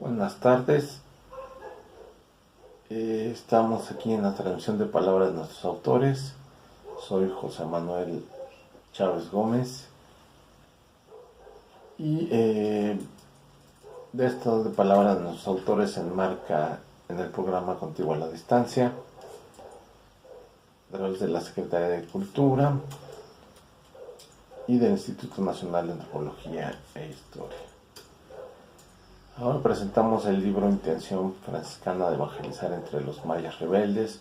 Buenas tardes, estamos aquí en la transmisión de palabras de nuestros autores. Soy José Manuel Chávez Gómez y de esto de palabras de nuestros autores se enmarca en el programa Contigo a la Distancia a través de la Secretaría de Cultura y del Instituto Nacional de Antropología e Historia. Ahora presentamos el libro Intención Franciscana de Evangelizar entre los Mayas Rebeldes,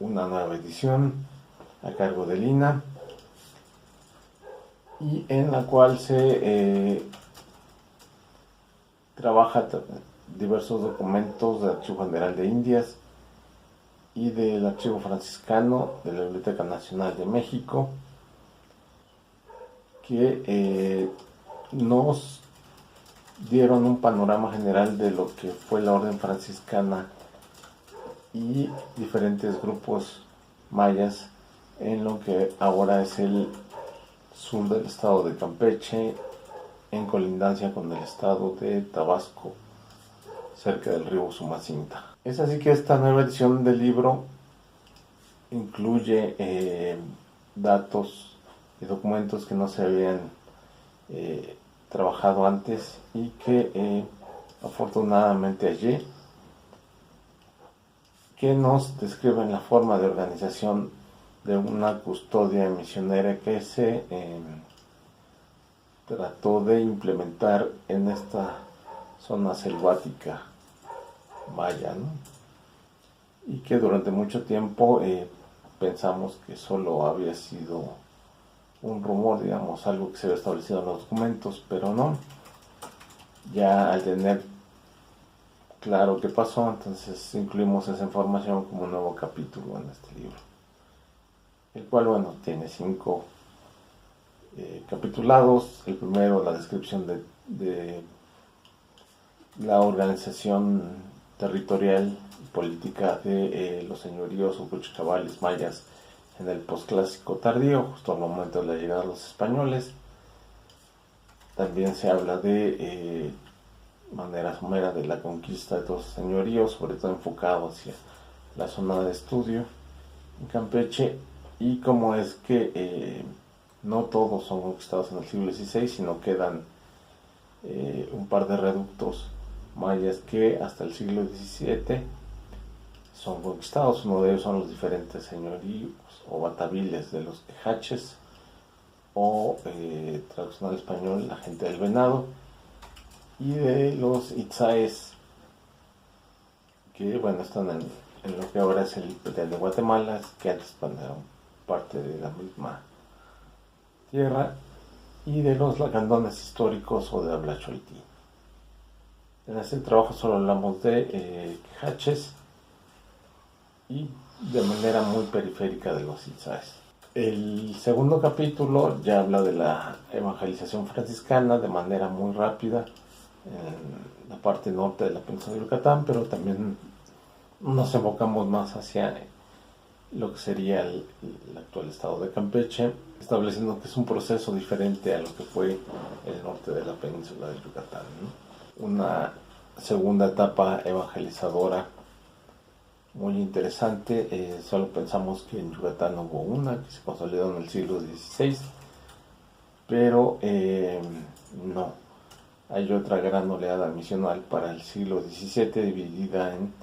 una nueva edición a cargo de Lina, y en la cual se trabaja diversos documentos del Archivo General de Indias y del Archivo Franciscano de la Biblioteca Nacional de México, que nos dieron un panorama general de lo que fue la orden franciscana y diferentes grupos mayas en lo que ahora es el sur del estado de Campeche, en colindancia con el estado de Tabasco, cerca del río Usumacinta. Es así que esta nueva edición del libro incluye datos y documentos que no se habían trabajado antes y que afortunadamente hallé, que nos describen la forma de organización de una custodia misionera que se trató de implementar en esta zona selvática maya, ¿no? Y que durante mucho tiempo pensamos que solo había sido un rumor, digamos, algo que se había establecido en los documentos, pero no. Ya al tener claro qué pasó, entonces incluimos esa información como un nuevo capítulo en este libro, el cual, bueno, tiene 5 capitulados. El primero, la descripción de la organización territorial y política de los señoríos o cuchicabales mayas en el posclásico tardío, justo al momento de la llegada de los españoles. También se habla de manera somera de la conquista de todos los señoríos, sobre todo enfocado hacia la zona de estudio en Campeche, y cómo es que no todos son conquistados en el siglo XVI, sino quedan un par de reductos mayas que hasta el siglo XVII son conquistados. Uno de ellos son los diferentes señoríos o bataviles de los quejaches, o traducción al español, la gente del venado, y de los itzáes, que, bueno, están en lo que ahora es el Imperial de Guatemala, que antes eran parte de la misma tierra, y de los lacandones históricos o de habla choltí. En este trabajo solo hablamos de quejaches y de manera muy periférica de los itzáes. El segundo capítulo ya habla de la evangelización franciscana de manera muy rápida en la parte norte de la península de Yucatán, pero también nos enfocamos más hacia lo que sería el actual estado de Campeche, estableciendo que es un proceso diferente a lo que fue el norte de la península de Yucatán, ¿no? Una segunda etapa evangelizadora muy interesante. Solo pensamos que en Yucatán hubo una que se consolidó en el siglo XVI, pero no. Hay otra gran oleada misional para el siglo XVII, dividida en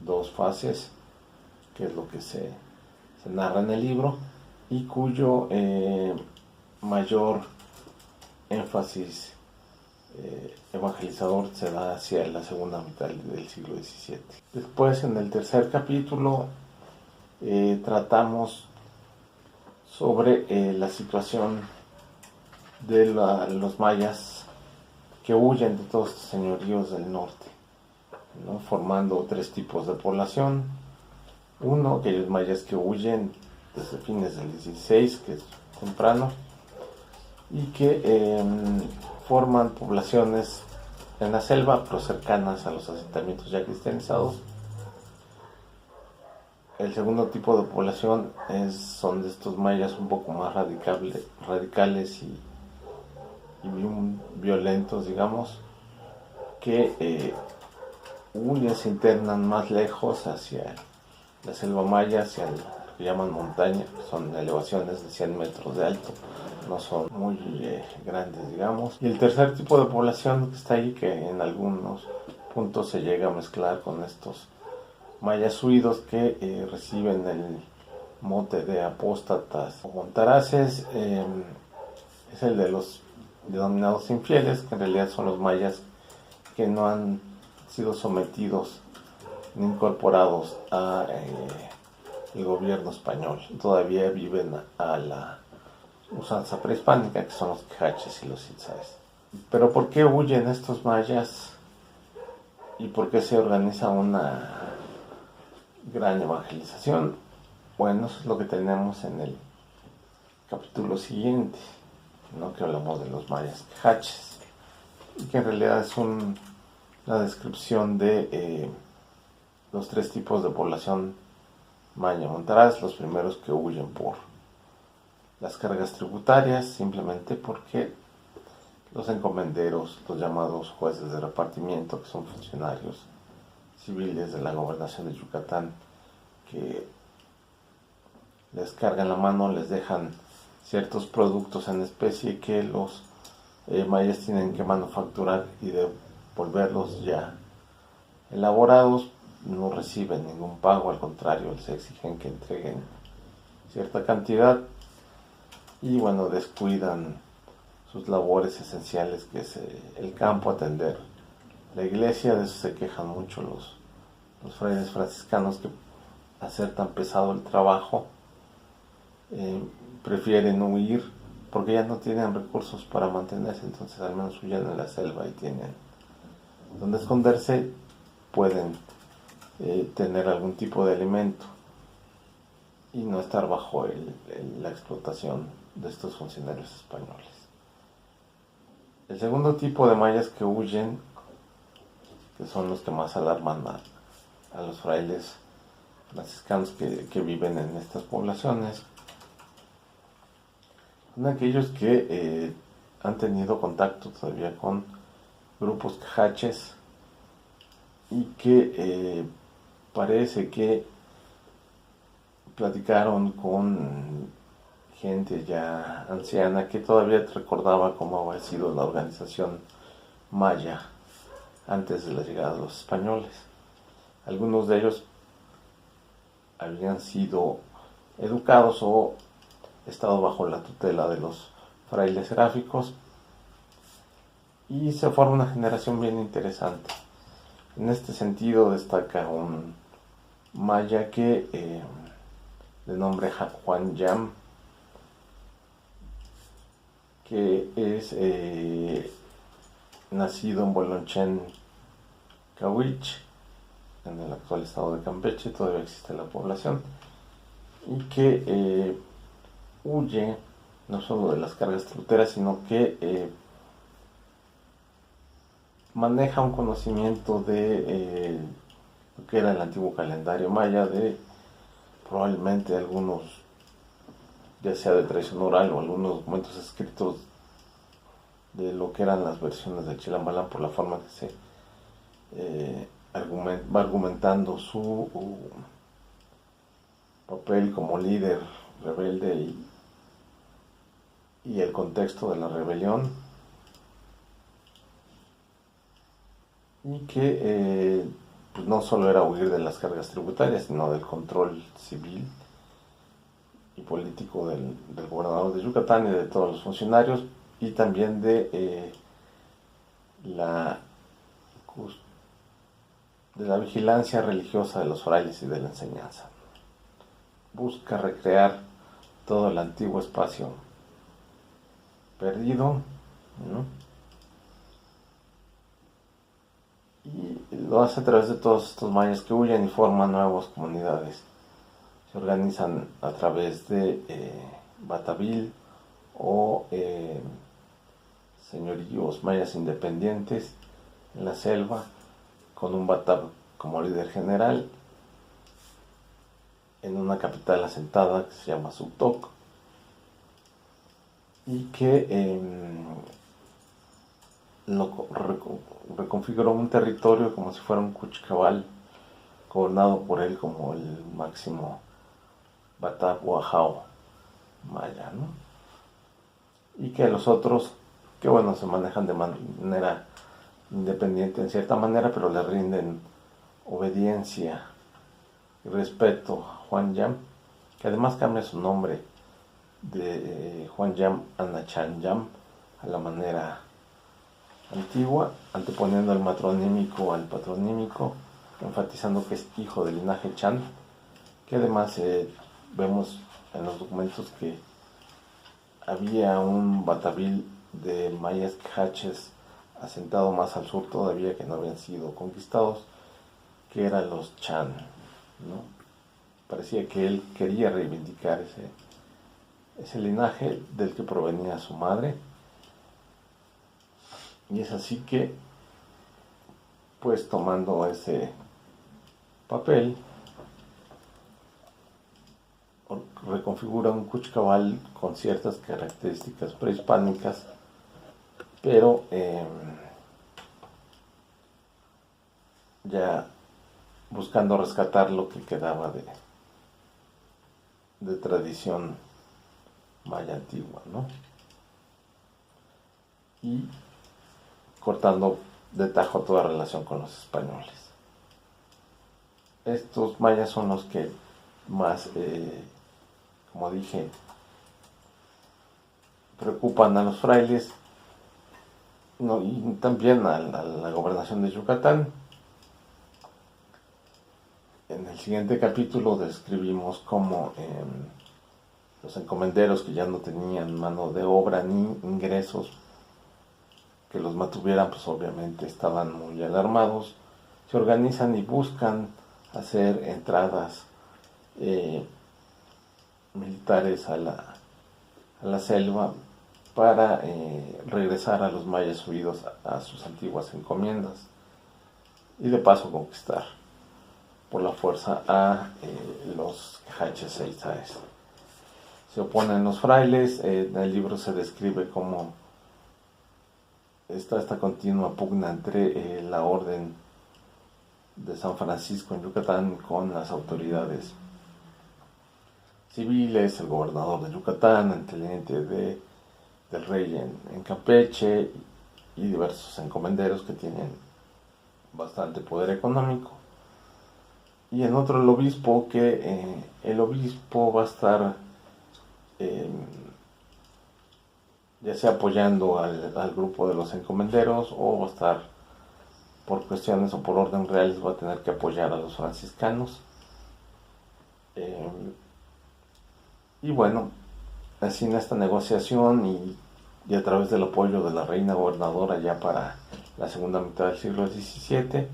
2 fases, que es lo que se narra en el libro, y cuyo mayor énfasis evangelizador se da hacia la segunda mitad del siglo XVII. Después, en el tercer capítulo, tratamos sobre la situación de los mayas que huyen de todos estos señoríos del norte, ¿no? Formando 3 tipos de población. Uno, aquellos mayas que huyen desde fines del XVI, que es temprano, y que forman poblaciones en la selva, pero cercanas a los asentamientos ya cristianizados. El segundo tipo de población son de estos mayas un poco más radicales y violentos, digamos, que huyen, se internan más lejos hacia la selva maya, hacia lo que llaman montaña, que son elevaciones de 100 metros de alto, no son muy grandes, digamos. Y el tercer tipo de población que está ahí, que en algunos puntos se llega a mezclar con estos mayas huidos que reciben el mote de apóstatas o montaraces, es el de los denominados infieles, que en realidad son los mayas que no han sido sometidos ni incorporados a el gobierno español. Todavía viven a la usanza prehispánica, que son los quejaches y los itzáes. Pero ¿por qué huyen estos mayas? ¿Y por qué se organiza una gran evangelización? Bueno, eso es lo que tenemos en el capítulo siguiente, ¿no? Que hablamos de los mayas quejaches, y que en realidad es una descripción de los tres tipos de población maya montaraz. Los primeros que huyen por las cargas tributarias, simplemente porque los encomenderos, los llamados jueces de repartimiento, que son funcionarios civiles de la gobernación de Yucatán, que les cargan la mano, les dejan ciertos productos en especie que los mayas tienen que manufacturar y devolverlos ya elaborados. No reciben ningún pago, al contrario, les exigen que entreguen cierta cantidad y bueno, descuidan sus labores esenciales, que es el campo, atender la iglesia. De eso se quejan mucho los frailes franciscanos, que hacer tan pesado el trabajo prefieren huir porque ya no tienen recursos para mantenerse, entonces al menos huyen en la selva y tienen donde esconderse, pueden tener algún tipo de alimento y no estar bajo la explotación de estos funcionarios españoles. El segundo tipo de mayas que huyen, que son los que más alarman a los frailes franciscanos que viven en estas poblaciones, son aquellos que han tenido contacto todavía con grupos quejaches y que parece que platicaron con gente ya anciana que todavía recordaba cómo había sido la organización maya antes de la llegada de los españoles. Algunos de ellos habían sido educados o estado bajo la tutela de los frailes seráficos y se forma una generación bien interesante. En este sentido destaca un maya que de nombre Juan Yam, que es nacido en Bolonchen, Cahuich, en el actual estado de Campeche. Todavía existe la población, y que huye no solo de las cargas tributeras, sino que maneja un conocimiento de lo que era el antiguo calendario maya, de probablemente algunos, ya sea de tradición oral o algunos documentos escritos de lo que eran las versiones del Chilambalán, por la forma que se va argumentando su papel como líder rebelde y el contexto de la rebelión, y que pues no solo era huir de las cargas tributarias, sino del control civil y político del gobernador de Yucatán y de todos los funcionarios, y también de la vigilancia religiosa de los frailes y de la enseñanza. Busca recrear todo el antiguo espacio perdido, ¿no? Y lo hace a través de todos estos mayas que huyen y forman nuevas comunidades. Se organizan a través de Batabil o señoríos mayas independientes en la selva, con un Batab como líder general, en una capital asentada que se llama Subtoc, y que reconfiguró un territorio como si fuera un Cuchicabal, gobernado por él como el máximo Batahuajao maya, ¿no? Y que los otros, que bueno, se manejan de manera independiente en cierta manera, pero le rinden obediencia y respeto a Juan Yam, que además cambia su nombre de Juan Yam a Nachan Yam a la manera antigua, anteponiendo el matronímico al patronímico, enfatizando que es hijo del linaje Chan, que además vemos en los documentos que había un batabil de mayas quejaches asentado más al sur todavía, que no habían sido conquistados, que eran los Chan, ¿no? Parecía que él quería reivindicar ese linaje del que provenía su madre, y es así que, pues tomando ese papel, reconfigura un Cuchcabal con ciertas características prehispánicas, pero ya buscando rescatar lo que quedaba de tradición maya antigua, ¿no? Y cortando de tajo toda relación con los españoles. Estos mayas son los que más, como dije, preocupan a los frailes, ¿no? Y también a la gobernación de Yucatán. En el siguiente capítulo describimos cómo los encomenderos, que ya no tenían mano de obra ni ingresos que los mantuvieran, pues obviamente estaban muy alarmados, se organizan y buscan hacer entradas militares a la selva para regresar a los mayas huidos a sus antiguas encomiendas y de paso conquistar por la fuerza a los quejaches e izaes. Se oponen los frailes. En el libro se describe cómo está esta continua pugna entre la orden de San Francisco en Yucatán con las autoridades civiles, el gobernador de Yucatán, el teniente del rey en Campeche y diversos encomenderos que tienen bastante poder económico. Y en otro el obispo, que el obispo va a estar ya sea apoyando al grupo de los encomenderos, o va a estar por cuestiones o por orden reales, va a tener que apoyar a los franciscanos. Y bueno, así en esta negociación y a través del apoyo de la reina gobernadora ya para la segunda mitad del siglo XVII,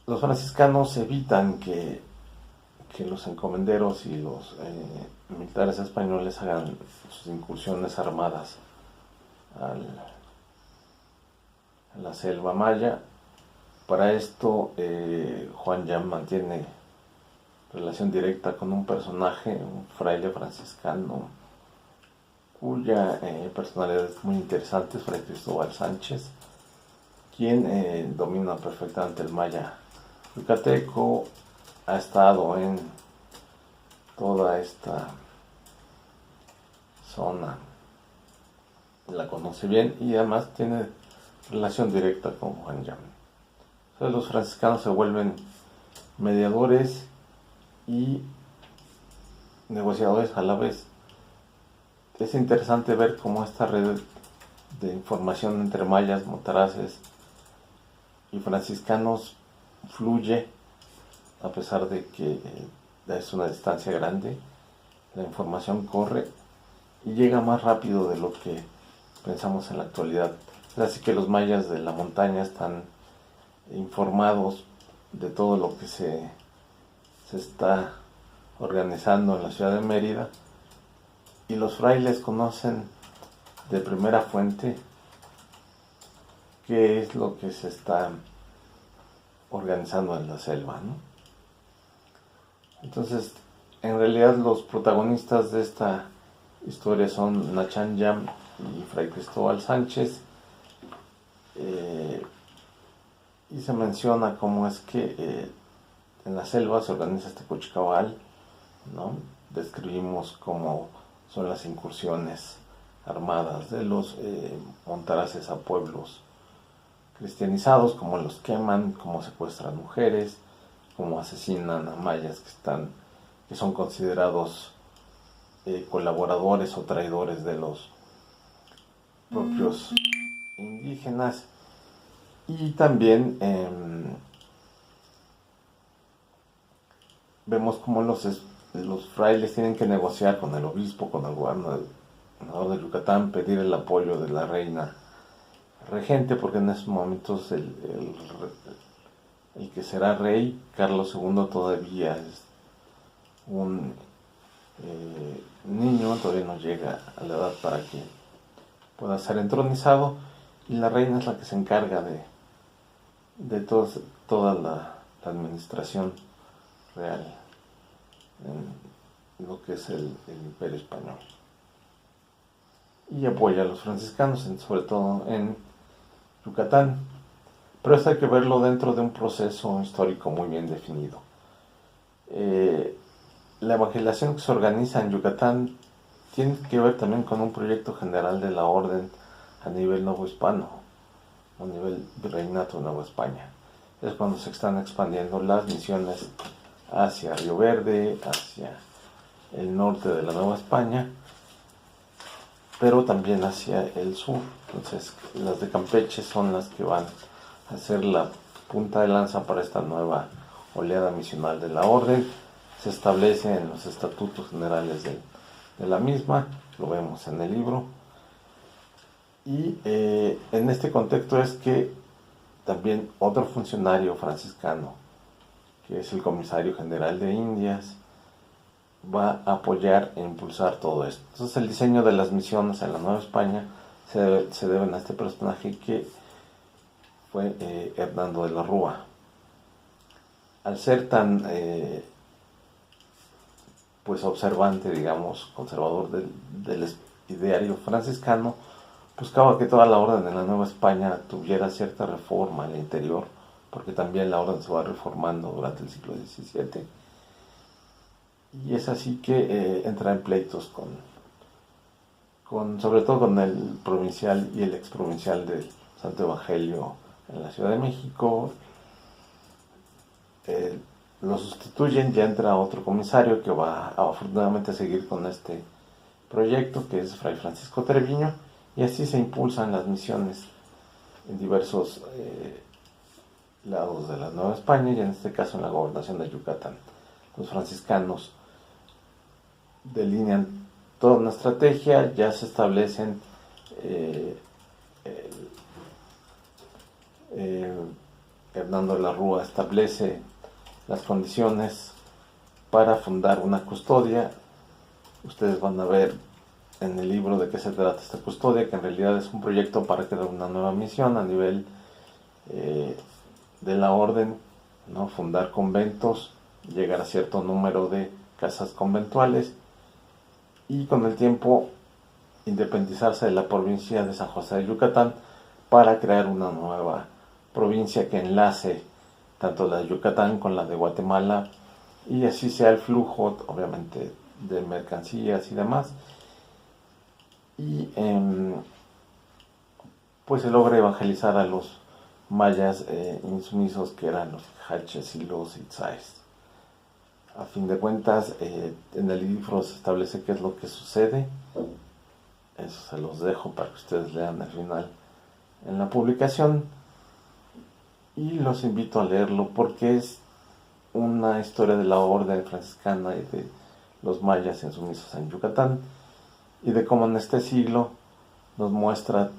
los franciscanos evitan que los encomenderos y los militares españoles hagan sus incursiones armadas a la selva maya. Para esto, Juan Yam mantiene relación directa con un personaje, un fraile franciscano, cuya personalidad es muy interesante, es Fray Cristóbal Sánchez, quien domina perfectamente el maya yucateco, ha estado en toda esta zona, la conoce bien y además tiene relación directa con Juan Yam. Entonces los franciscanos se vuelven mediadores y negociadores a la vez. Es interesante ver cómo esta red de información entre mayas, motaraces y franciscanos fluye, a pesar de que es una distancia grande. La información corre y llega más rápido de lo que pensamos en la actualidad. Así que los mayas de la montaña están informados de todo lo que se está organizando en la ciudad de Mérida, y los frailes conocen de primera fuente qué es lo que se está organizando en la selva, ¿no? Entonces, en realidad los protagonistas de esta historia son Nachan Yam y Fray Cristóbal Sánchez, y se menciona cómo es que en la selva se organiza este Cuchicabal, ¿no? Describimos cómo son las incursiones armadas de los montaraces a pueblos cristianizados, cómo los queman, cómo secuestran mujeres, cómo asesinan a mayas que son considerados colaboradores o traidores de los propios indígenas. Y también vemos cómo los frailes tienen que negociar con el obispo, con el gobernador de Yucatán, pedir el apoyo de la reina regente, porque en esos momentos el que será rey, Carlos II, todavía es un niño, todavía no llega a la edad para que pueda ser entronizado, y la reina es la que se encarga de toda la administración real en lo que es el Imperio Español, y apoya a los franciscanos, sobre todo en Yucatán. Pero esto hay que verlo dentro de un proceso histórico muy bien definido. La evangelización que se organiza en Yucatán tiene que ver también con un proyecto general de la orden a nivel novohispano, a nivel virreinato de Nueva España. Es cuando se están expandiendo las misiones hacia Río Verde, hacia el norte de la Nueva España, pero también hacia el sur. Entonces, las de Campeche son las que van a ser la punta de lanza para esta nueva oleada misional de la orden. Se establece en los estatutos generales de la misma, lo vemos en el libro. Y en este contexto es que también otro funcionario franciscano, que es el comisario general de Indias, va a apoyar e impulsar todo esto. Entonces el diseño de las misiones en la Nueva España se deben a este personaje que fue Hernando de la Rúa. Al ser tan pues observante, digamos, conservador del ideario franciscano, buscaba que toda la orden en la Nueva España tuviera cierta reforma al interior, porque también la orden se va reformando durante el siglo XVII. Y es así que entra en pleitos sobre todo con el provincial y el exprovincial del Santo Evangelio en la Ciudad de México. Lo sustituyen, ya entra otro comisario que va afortunadamente a seguir con este proyecto, que es Fray Francisco Treviño, y así se impulsan las misiones en diversos lados de la Nueva España, y en este caso en la gobernación de Yucatán. Los franciscanos delinean toda una estrategia, ya se establecen Hernando de la Rúa establece las condiciones para fundar una custodia. Ustedes van a ver en el libro de qué se trata esta custodia, que en realidad es un proyecto para crear una nueva misión a nivel de la orden, ¿no? Fundar conventos, llegar a cierto número de casas conventuales y con el tiempo independizarse de la provincia de San José de Yucatán para crear una nueva provincia que enlace tanto la de Yucatán con la de Guatemala, y así sea el flujo, obviamente, de mercancías y demás. Y pues se logra evangelizar a los mayas insumisos, que eran los Haches y los Itzáes. A fin de cuentas, en el libro se establece qué es lo que sucede. Eso se los dejo para que ustedes lean al final en la publicación. Y los invito a leerlo porque es una historia de la orden franciscana y de los mayas insumisos en Yucatán, y de cómo en este siglo nos muestra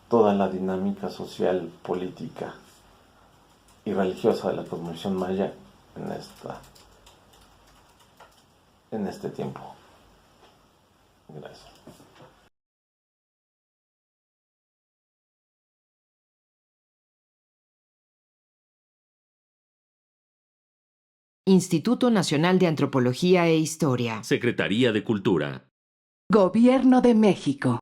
toda la dinámica social, política y religiosa de la cosmovisión maya en este tiempo. Gracias. Instituto Nacional de Antropología e Historia. Secretaría de Cultura. Gobierno de México.